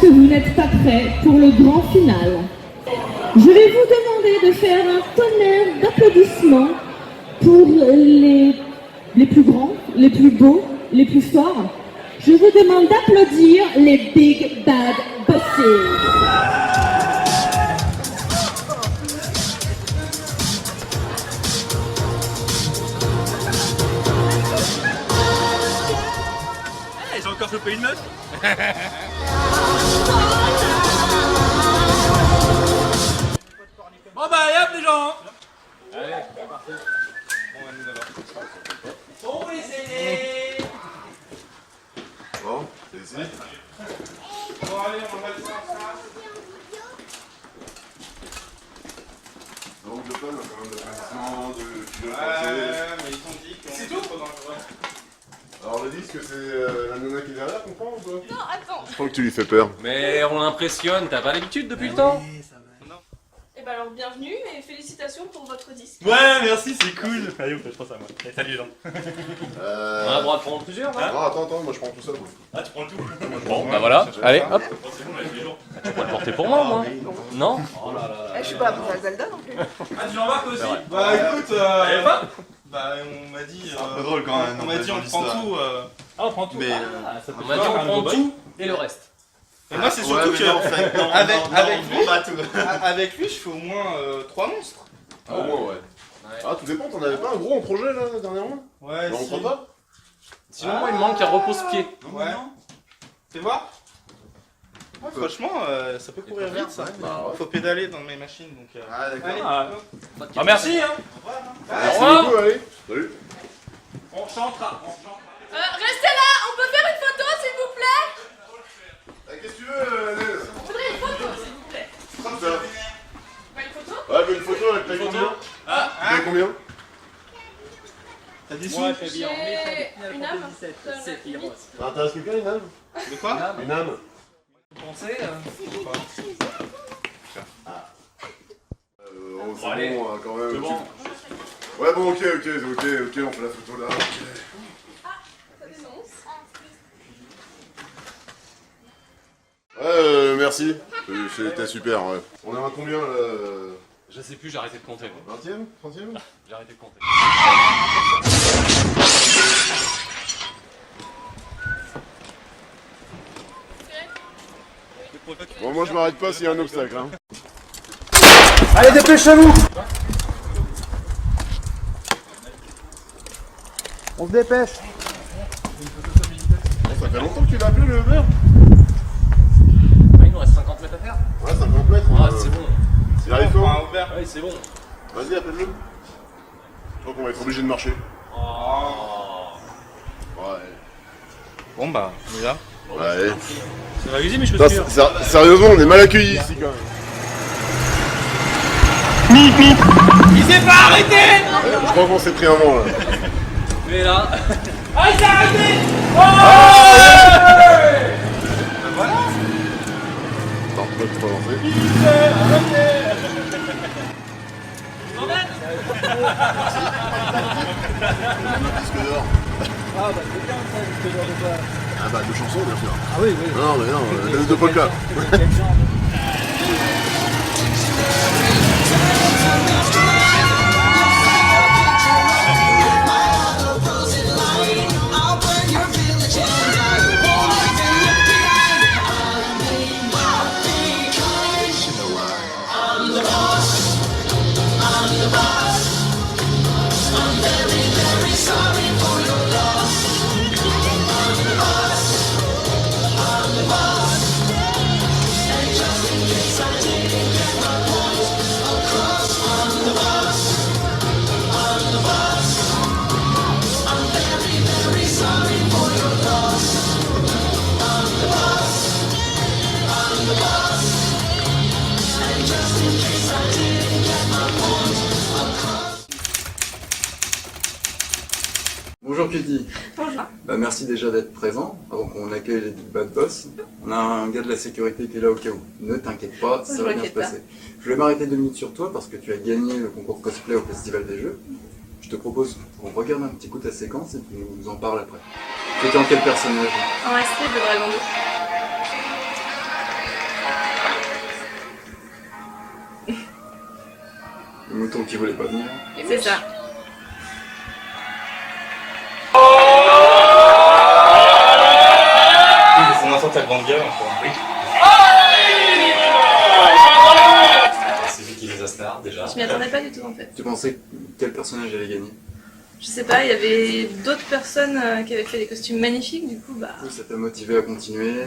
que vous n'êtes pas prêts pour le grand final. Je vais vous demander de faire un tonnerre d'applaudissements pour les plus grands, les plus beaux, les plus forts. Je vous demande d'applaudir les Big Bad Bosses. J'ai encore chopé une meuf. Bon bah allez hop les gens. Allez, c'est parti. Bon bah nous d'abord. Bon les aînés. Bon, c'est ici. Bon allez, on va le faire ça. Donc le plan, quand même, de placement, de kilo Mais ils ont dit que c'est tout. Alors le disque, c'est la nana qui est derrière, comprends ou pas? Non, attends. Je crois que tu lui fais peur. Mais on l'impressionne, t'as pas l'habitude depuis le temps? Et bah alors bienvenue et félicitations pour votre disque. Ouais, merci, c'est cool. Allez, je pense à moi. Allez, salut les gens. On a le droit de prendre plusieurs là? Non, attends, moi je prends tout ça. Ah, tu prends tout. Bon bah voilà, allez hop. Bon, c'est bon, là, tous les jours. Tu pourrais le porter pour moi Non? Oh là là là. Je suis pas là pour faire Zelda non plus. Ah tu l'embarques aussi? Bah écoute, Allez pas? bah on m'a dit. C'est un peu drôle quand même. On m'a dit on prend tout. Ah on prend tout? Mais, Ah, ça peut on m'a dit on prend tout et le reste. Et moi c'est surtout que avec lui je fais au moins 3 monstres. Ah, au moins, ouais. Ah, tout dépend, t'en avais pas un gros en projet là, dernièrement? Ouais, Mais on prend pas? Sinon moi il me manque un repose-pied. Ouais. Fais voir. Ouais, franchement, ça peut courir vite ça. Faut pédaler dans mes machines donc. Ah, d'accord. Allez, Ah merci hein. Merci beaucoup, allez. Salut. On chantera. Restez là, on peut faire une photo s'il vous plaît? Qu'est-ce que tu veux, Nel? On voudrait une photo s'il vous plaît. Comme ça. Pas une photo? Ouais, mais une photo, elle paye combien? Elle paye combien? T'as des sous? J'ai une âme. Ça intéresse quelqu'un, une âme? De quoi? Une âme? Vous pensez Oh, c'est allez. bon, quand même. C'est bon. Ouais, bon, ok, on fait la photo là. Ça dénonce. Ouais, merci. C'était super, ouais. On est à combien là? Je sais plus, j'ai arrêté de compter. 20ème? 30ème? J'ai arrêté de compter. Bon, moi je m'arrête pas s'il y a un obstacle. Hein. Allez, dépêchez-vous! On se dépêche! Ça fait longtemps que tu l'as appelé le Uber? Ah, il nous reste 50 mètres à faire. Ouais, 50 mètres. Ah, c'est bon. Il arrive Prends quand? un Uber. Ouais, c'est bon. Vas-y, appelle-le. Je crois qu'on va être obligé de marcher. Ouais. Bon bah, on est là. Ouais. Ça va user mes Putain, chaussures. sérieusement, on est mal accueillis ici quand même. Il s'est pas arrêté. Ouais, je crois qu'on s'est pris un vent là. Mais là. Ah, il s'est arrêté! Non, tu peux pas lancer. Disque d'or. Ah bah c'est bien ça, ce genre de quoi. Ah bah, de chansons bien sûr. Ah oui, oui. Non, mais non, de polka. Quel genre de... Bonjour Kitty. Bonjour. Bah, merci déjà d'être présent avant qu'on accueille les Big Bad Boss. On a un gars de la sécurité qui est là au cas où. Ne t'inquiète pas, ça va bien se passer. Je vais m'arrêter 2 minutes sur toi parce que tu as gagné le concours cosplay au Festival des Jeux. Je te propose qu'on regarde un petit coup ta séquence et puis on nous en parle après. Tu étais en quel personnage? En SP de Dragon 2. Le mouton qui voulait pas venir. C'est ça. On entend ta grande gueule encore. C'est lui qui les a stars déjà. Je m'y attendais pas du tout en fait. Tu pensais quel personnage allait gagner? Je sais pas, il y avait d'autres personnes qui avaient fait des costumes magnifiques, du coup, bah. Du coup, ça t'a motivé à continuer.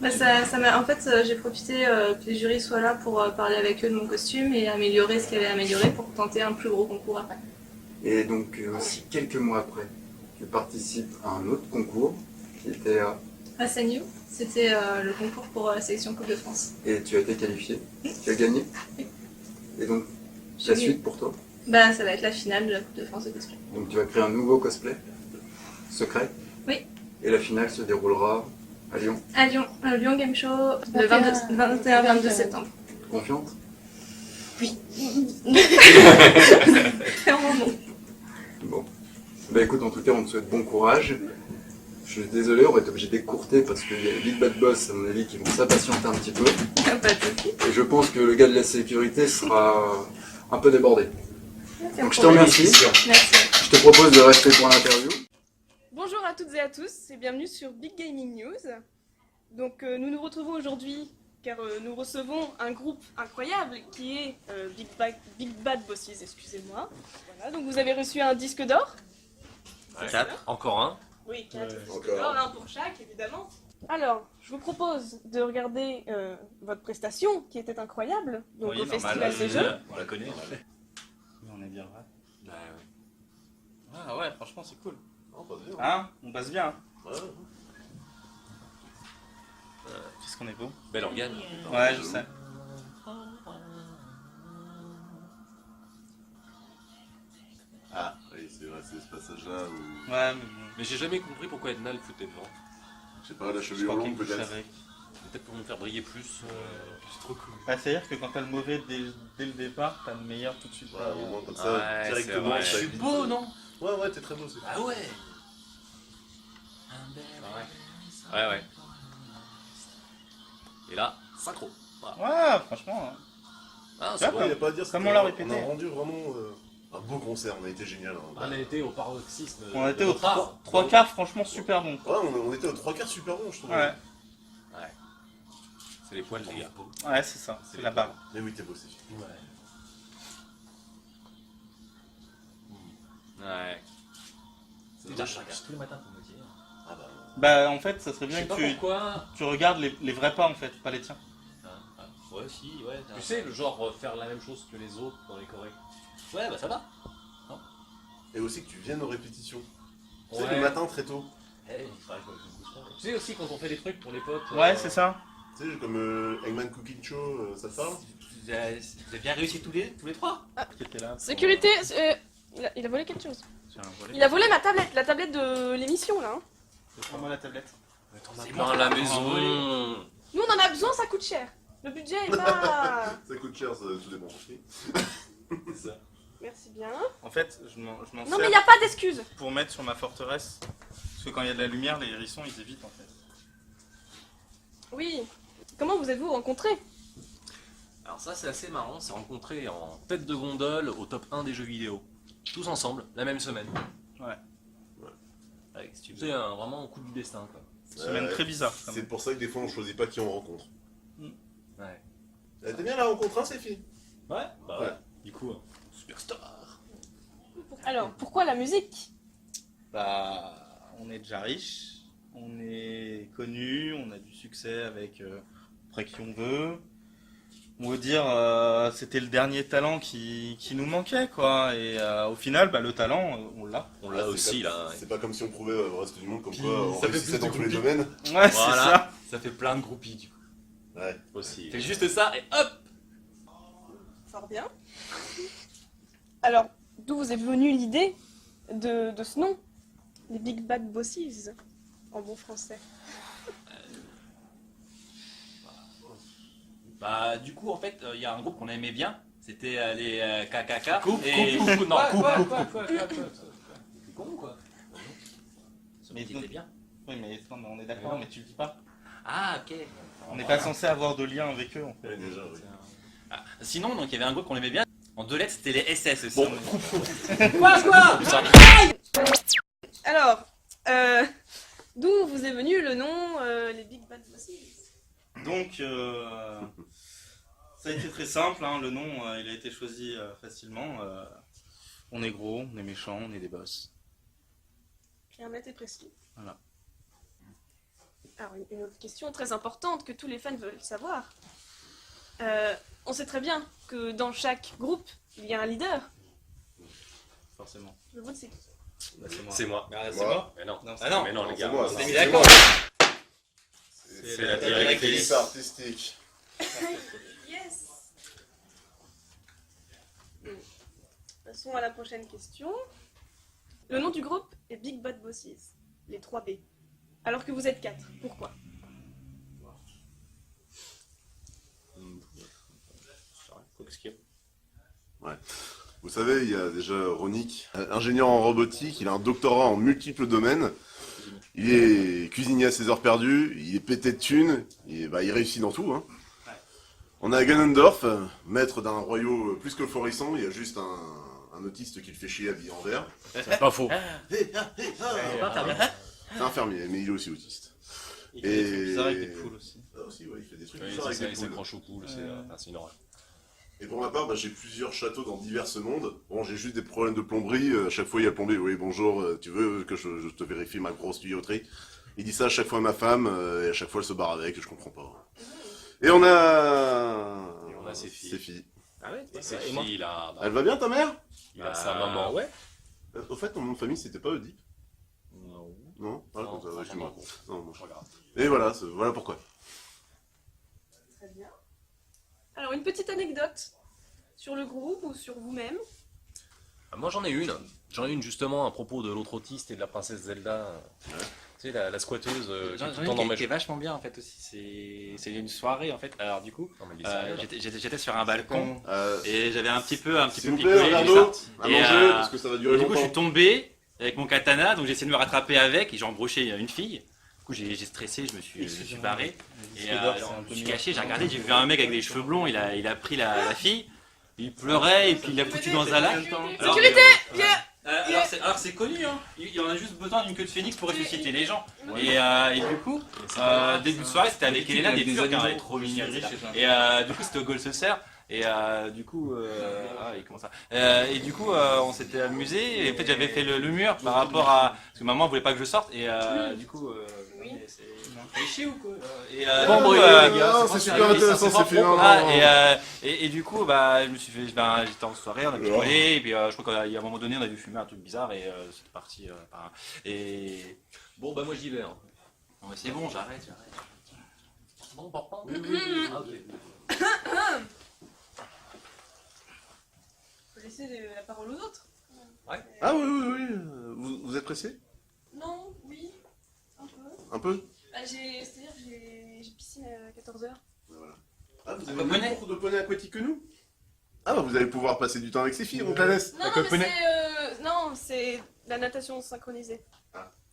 Bah ça m'a. En fait, j'ai profité que les jurys soient là pour parler avec eux de mon costume et améliorer ce qu'il y avait à améliorer pour tenter un plus gros concours après. Et donc aussi quelques mois après, tu participes à un autre concours qui était à... À Sagnou, c'était le concours pour la sélection Coupe de France. Et tu as été qualifié. Tu as gagné. Et donc, la suite pour toi. Bah ça va être la finale de la Coupe de France de cosplay. Donc tu vas créer un nouveau cosplay secret. Oui. Et la finale se déroulera à Lyon. À Lyon, Lyon Game Show, le 21-22 septembre. Confiante? Clairement non. Bon. Bah écoute, en tout cas, on te souhaite bon courage. Je suis désolé, on va être obligé d'écourter parce qu'il y a les Big Bad Boss, à mon avis, qui vont s'impatienter un petit peu. Pas de soucis. Et je pense que le gars de la sécurité sera un peu débordé. Aucun Donc je te problème. remercie. Merci. Je te propose de rester pour l'interview. Bonjour à toutes et à tous et bienvenue sur Big Gaming News. Donc nous nous retrouvons aujourd'hui car nous recevons un groupe incroyable qui est Big Bad Bosses, excusez-moi. Voilà, donc vous avez reçu un disque d'or. 4, encore un. Oui, 4 disques encore. d'or, un pour chaque évidemment. Alors, je vous propose de regarder votre prestation qui était incroyable, donc Oui, au normal, Festival des Jeux. On la connaît. On est bien vrai. Ouais, ouais. Ah ouais, franchement c'est cool. On passe bien. Hein? On passe bien. Ouais. Qu'est-ce qu'on est beau. Bel organe. Ouais, je sais. Ah, oui, c'est vrai, c'est ce passage-là où. Ouais, mais Mais j'ai jamais compris pourquoi Edna le foutait devant. Je sais pas, la je chevelure crois longue qu'il couche peut-être. avec. Peut-être pour me faire briller plus. C'est trop cool. Bah, c'est-à-dire que quand t'as le mauvais dès le départ, t'as le meilleur tout de suite. Ouais, au moins comme ça, Ouais, c'est directement. vrai. ça Je suis évite, beau, non? Ouais, ouais, t'es très beau aussi. Ah ouais. Ouais, ouais. Et là, synchro. Voilà. Ouais, franchement. Ah, Ouais, c'est Ouais, bon. y a pas à dire, Comme c'était on l'a un- répété. On a rendu vraiment un beau concert, on a été génial. Hein. On a été au paroxysme. On a été de aux notre art. trois quarts, franchement super bon. Ouais, on était aux 3/4 super bons, je trouve. Ouais, C'est les poils, les gars. ouais, c'est ça, c'est la barre. Mais oui, t'es beau aussi. Ouais. Ouais. C'est déjà tous les matins pour me dire. Ah bah. Bah, en fait, ça serait Je bien sais pas que pourquoi. tu regardes les vrais pas en fait, pas les tiens. Ouais, si, ouais. Tu sais, le genre faire la même chose que les autres dans les chorés. Ouais, bah ça va. Et aussi que tu viennes aux répétitions. Tu sais, Ouais. le matin très tôt. Eh, il faudrait que je me bouge pas. Tu sais aussi quand on fait des trucs pour les potes. Ouais, c'est ça. Tu sais, comme Eggman Cooking Show, ça te parle? Vous avez bien réussi tous les trois. Qui était là. pour- Sécurité, il a volé quelque chose. Tiens, voilà. Il a volé ma tablette, la tablette de l'émission là. Hein. Prends-moi la tablette. C'est plein à la maison. Nous on en a besoin, ça coûte cher. Le budget est pas. Ça coûte cher, ça tout dépend. C'est ça. Merci bien. En fait, je m'en Non sers mais il n'y a pas d'excuses. pour mettre sur ma forteresse. Parce que quand il y a de la lumière, les hérissons ils évitent en fait. Oui. Comment vous êtes-vous rencontrés? Alors ça c'est assez marrant, c'est rencontré en tête de gondole au top 1 des jeux vidéo. Tous ensemble, la même semaine. Ouais. Ouais, si tu veux, c'est vraiment un coup du destin quoi. Semaine très bizarre. quand C'est même. pour ça que des fois on choisit pas qui on rencontre. Ouais. Elle était bien la rencontre, hein, ces filles? Ouais, bah ouais. Ouais. Du coup, superstar. Alors, pourquoi la musique? Bah, on est déjà riche, on est connu, on a du succès avec après qui on veut. On veut dire, c'était le dernier talent qui nous manquait, quoi. Et au final, bah, le talent, on l'a. On l'a Ah, aussi c'est là. comme- C'est pas comme si on prouvait au reste du monde comme Puis, quoi on ça fait réussissait plus dans de tous les groupis. domaines. Ouais, c'est ça. Voilà, ça fait plein de groupies du coup. Ouais. Aussi. Fait juste ça et hop. Fort bien. Alors, d'où vous est venue l'idée de ce nom? Les Big Bad Bosses, en bon français. Bah du coup en fait il y a un groupe qu'on aimait bien, c'était les KKK. Coupe, et... coupe, non, coupe. T'es con quoi. Mais Mais c'était bien. Oui, mais non, mais on est d'accord, mais tu le dis pas. Ah ok. On n'est pas censé avoir de lien avec eux, en fait. Ouais, déjà, oui. Ah, sinon donc il y avait un groupe qu'on aimait bien. En 2 lettres, c'était les SS aussi. Bon. Alors, d'où vous est venu le nom les Big Bad Bosses? Donc, ça a été très simple, hein, le nom il a été choisi facilement. On est gros, on est méchant, on est des boss. Clair, net et précis. Voilà. Alors, une autre question très importante que tous les fans veulent savoir. On sait très bien que dans chaque groupe, il y a un leader. Forcément. Le vôtre, c'est qui? Bah, c'est moi. C'est moi. Ah, c'est Moi. moi. Mais non. Non, Ah non, Mais non, les gars. moi, on ça. s'est mis C'est d'accord. moi. C'est la directrice. artistique. Yes. Passons à la prochaine question. Le nom du groupe est Big Bad Bosses, les 3 B. Alors que vous êtes 4, pourquoi? Vous savez, il y a déjà Ronick, ingénieur en robotique, il a un doctorat en multiples domaines. Il est cuisinier à ses heures perdues, il est pété de thunes, il réussit dans tout. Hein. On a Ganondorf, maître d'un royaume plus que florissant, il y a juste un autiste qui le fait chier habillé en vert. C'est pas faux. C'est un fermier, mais il est aussi autiste. Il fait des trucs bizarres avec des poules aussi. Ah aussi, ouais, il fait des trucs Oui, bizarres avec des c'est poules. grand choucou, c'est une horreur. Et pour ma part, j'ai plusieurs châteaux dans divers mondes. Bon, j'ai juste des problèmes de plomberie. À chaque fois, il y a le plombier. Oui, bonjour, tu veux que je te vérifie ma grosse tuyauterie? Il dit ça à chaque fois à ma femme, et à chaque fois, elle se barre avec, et je comprends pas. Et on a ses filles. Ses filles. Ah ouais, ses filles, il a Elle va bien, ta mère? il a sa maman, ouais. Au fait, ton nom de famille, c'était pas Oedipe? Non. Non? Ah, Non, comme ça, tu me non. racontes. Non, non. Je regarde. Et voilà, voilà pourquoi. Très bien. Alors, une petite anecdote sur le groupe ou sur vous-même. Moi j'en ai une. J'en ai une justement à propos de l'autre autiste et de la princesse Zelda. Tu sais, la squatteuse qui est tout le temps dans ma qui est vachement bien en fait aussi. C'est une soirée en fait. Alors du coup, Non, mais dis ça, j'étais sur un balcon et j'avais un petit peu S'il vous picolé. plaît, un verre j'ai vu d'eau ça. à Et, manger, parce que ça va durer Et du coup, je suis longtemps. tombé avec mon katana, donc j'ai essayé de me rattraper avec et j'ai embroché une fille. Du coup, j'ai stressé, je me suis barré. Et je me suis caché, j'ai regardé, j'ai vu un mec avec des cheveux blonds, il a pris la fille, il pleurait et puis il l'a foutu dans un lac. Sécurité, viens. Alors c'est connu, hein. Il en a juste besoin d'une queue de phénix pour ressusciter les gens. Et du coup, début de soirée, c'était avec Elena, des purs, car elle est trop mignonne. Et du coup, c'était au Goldsaucer. Et du coup, comment ça et du coup, on s'était amusé. Et en fait, j'avais fait le mur par rapport à parce que maman voulait pas que je sorte. Et du coup, c'est chier ou quoi et, C'est super intéressant ces films. et du coup, je me suis fait, j'étais en soirée, on a picolé, et puis je crois qu'à un moment donné, on a dû fumer un truc bizarre et c'était parti. Et Bon bah moi j'y vais. Hein. non, mais c'est bon, j'arrête. Bon, papa. Ah, ok. Faut laisser la parole aux autres. Ah oui. Vous êtes pressé? Non, oui, un peu. Un peu? C'est-à-dire que j'ai piscine à 14h. Ah, vous avez le même cours de poney aquatique que nous? Ah bah vous allez pouvoir passer du temps avec ces filles, on te la laisse. Non, c'est la natation synchronisée.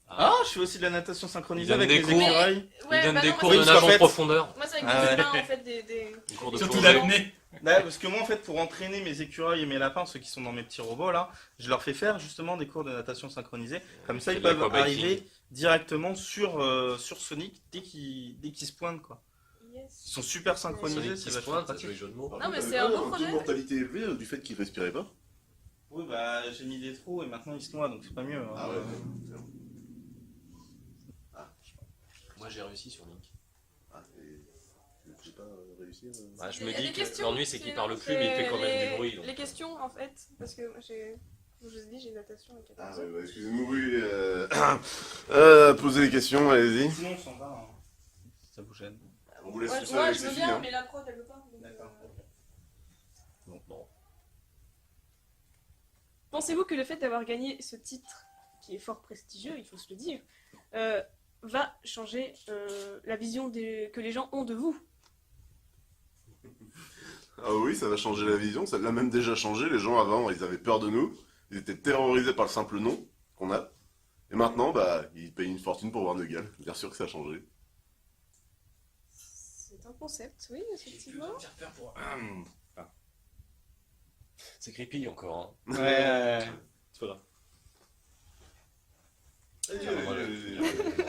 Ah, je fais aussi de la natation synchronisée Il donne avec des les cours. écureuils. Il donne des moi, cours c'est- de parce nage qu'en en fait- profondeur. Moi, c'est avec Ah des ouais. lapins, en fait, des... Des cours de Surtout plongée. l'apnée. Parce que moi, en fait, pour entraîner mes écureuils et mes lapins, ceux qui sont dans mes petits robots là, je leur fais faire justement des cours de natation synchronisée. Comme ça, C'est ils de peuvent l'aquabiking. arriver directement sur Sonic dès qu'ils se pointent quoi. Yes. Ils sont super synchronisés, Sonic c'est qui se vachement pointe, pratique. joli jeu de mots. Non, mais c'est un beau taux projet. de mortalité élevé du fait qu'ils respiraient pas. Oui, j'ai mis des trous et maintenant ils se noient donc c'est pas mieux. Hein. Ah ouais. Moi j'ai réussi sur Link. Ah, et j'ai pas réussi. Bah, je Il me y a dis des que questions, l'ennui c'est qu'il sinon, parle plus mais il fait quand même du bruit. donc. Les questions, en fait, parce que moi, je vous ai dit, j'ai natation à 14h. Ah ouais, excusez-nous, oui. Posez les questions, allez-y. Sinon on s'en va. Hein. Ça vous gêne. On vous laisse Moi, tout ça moi, avec je ces veux filles. bien, Hein. mais la prod, elle veut pas. donc, D'accord. Donc, bon. Pensez-vous que le fait d'avoir gagné ce titre, qui est fort prestigieux, il faut se le dire, va changer la vision que les gens ont de vous? Ah oui, ça va changer la vision, ça l'a même déjà changé. Les gens avant, ils avaient peur de nous. Ils étaient terrorisés par le simple nom qu'on a. Et maintenant, ils payent une fortune pour voir nos gueules. Bien sûr que ça a changé. C'est un concept, oui, effectivement. C'est creepy encore. Hein. Ouais. C'est pas grave.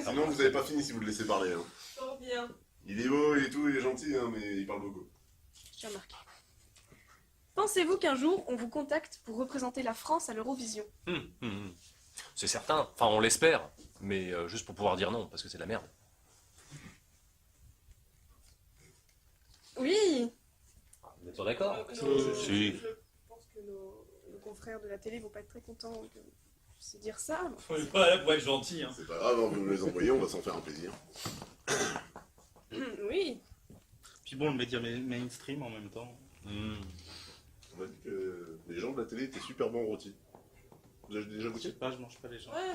Sinon, vous avez pas fini si vous le laissez parler. Hein. Fort bien. Il est beau, il est tout, il est gentil, hein, mais il parle beaucoup. J'ai remarqué. Pensez-vous qu'un jour, on vous contacte pour représenter la France à l'Eurovision? C'est certain. Enfin, on l'espère. Mais juste pour pouvoir dire non, parce que c'est de la merde. Oui. Vous êtes pas d'accord? Si. Je pense que nos confrères de la télé vont pas être très contents que je sais dire ça. On est pas là pour être gentil. Hein. C'est pas grave, hein, vous nous les envoyez, on va s'en faire un plaisir. Oui. Puis bon, le média mainstream en même temps. On m'a dit que les gens de la télé étaient super bons rôtis. Vous avez déjà Je goûté? sais pas, je mange pas les gens. Ouais.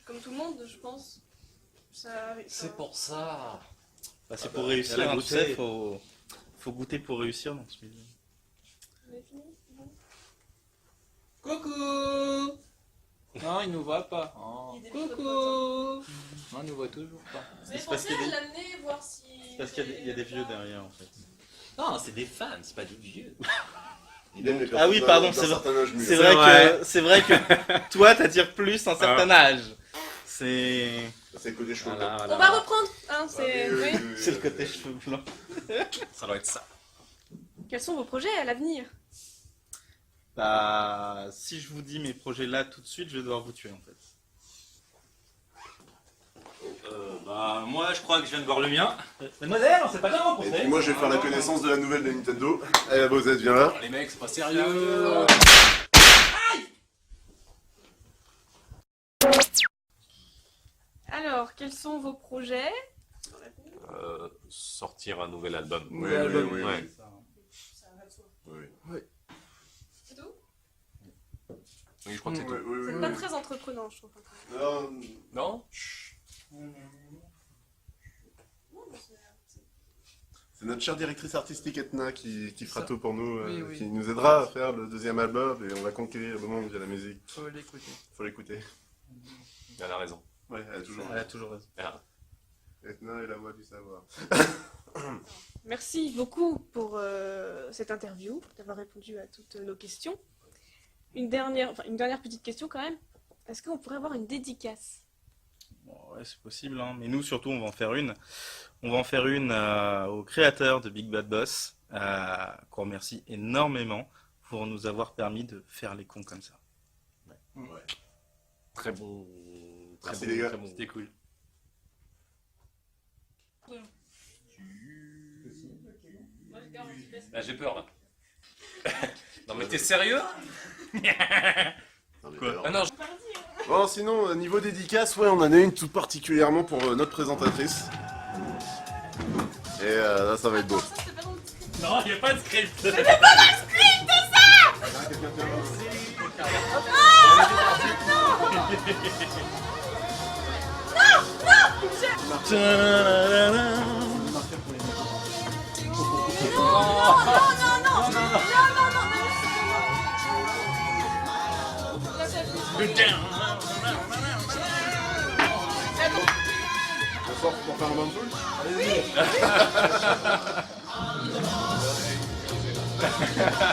Comme tout le monde, je pense. C'est pour ça. Bah, c'est pour réussir, hein, tu sais, faut goûter pour réussir dans ce milieu. Vous avez fini? Bon. Coucou. Non, il nous voit pas. Oh. Coucou. Non, il nous voit toujours pas. Vous avez C'est parce pensé qu'il y a à l'amener, voir si... C'est parce qu'il y a des vieux derrière en fait. Non, c'est des fans, c'est pas des vieux. Il aime les Ah oui, personnes pardon, d'un c'est certain âge mûr. c'est vrai que toi t'attires plus un certain âge. C'est C'est le côté cheveux voilà, blancs. voilà. On va reprendre, hein, c'est... oui, oui. oui, C'est le côté cheveux blancs. Ça doit être ça. Quels sont vos projets à l'avenir? Bah, si je vous dis mes projets là tout de suite, je vais devoir vous tuer en fait. Bah, moi, je crois que je viens de voir le mien. Mademoiselle, on s'est pas bien Et rencontrés. puis moi, je vais faire la connaissance de la nouvelle de Nintendo. Allez, la Bosette, viens là. Les mecs, c'est pas sérieux. Alors, quels sont vos projets? Sortir un nouvel album. Oui, oui, oui. Ouais. Oui. C'est tout? Oui, je crois que c'est tout. Oui, C'est pas très entreprenant, je trouve. Non, Non? c'est notre chère directrice artistique Etna qui fera Ça. tout pour nous, Oui, oui. qui nous aidera à faire le deuxième album et on va conquérir le monde via la musique. Faut l'écouter. Faut l'écouter. Elle a raison. Ouais, elle a toujours. Elle a toujours raison. Ah. Etna est la voix du savoir. Merci beaucoup pour cette interview, d'avoir répondu à toutes nos questions. Une dernière petite question quand même. Est-ce qu'on pourrait avoir une dédicace? Bon, ouais, c'est possible, hein. Mais nous surtout on va en faire une. On va en faire une au créateur de Big Bad Boss, qu'on remercie énormément pour nous avoir permis de faire les cons comme ça. Ouais. Très bon. Merci, les gars. Très bon. C'était cool. Là, j'ai peur là. Non mais t'es sérieux? Non, mais Quoi alors- Ah non, Bon, sinon, niveau dédicace, ouais, on en a une tout particulièrement pour notre présentatrice. Et là, ça va être beau. Non, il n'y a pas de script. On sort pour faire un bain de foule?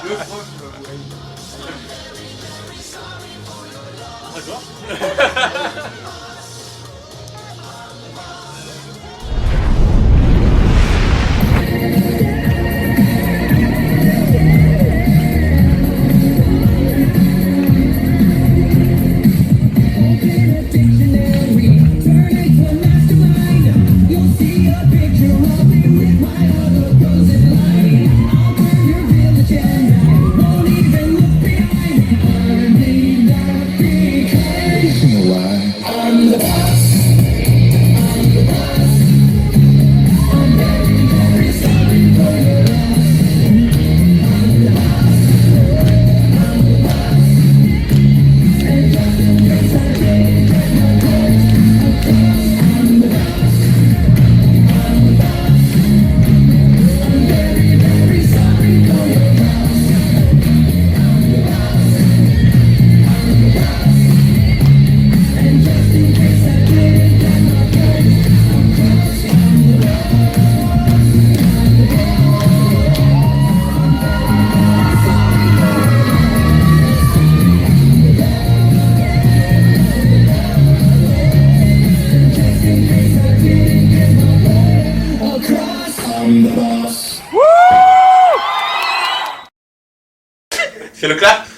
Le prof, Won't even look behind. Hardly dark because Fais le clap.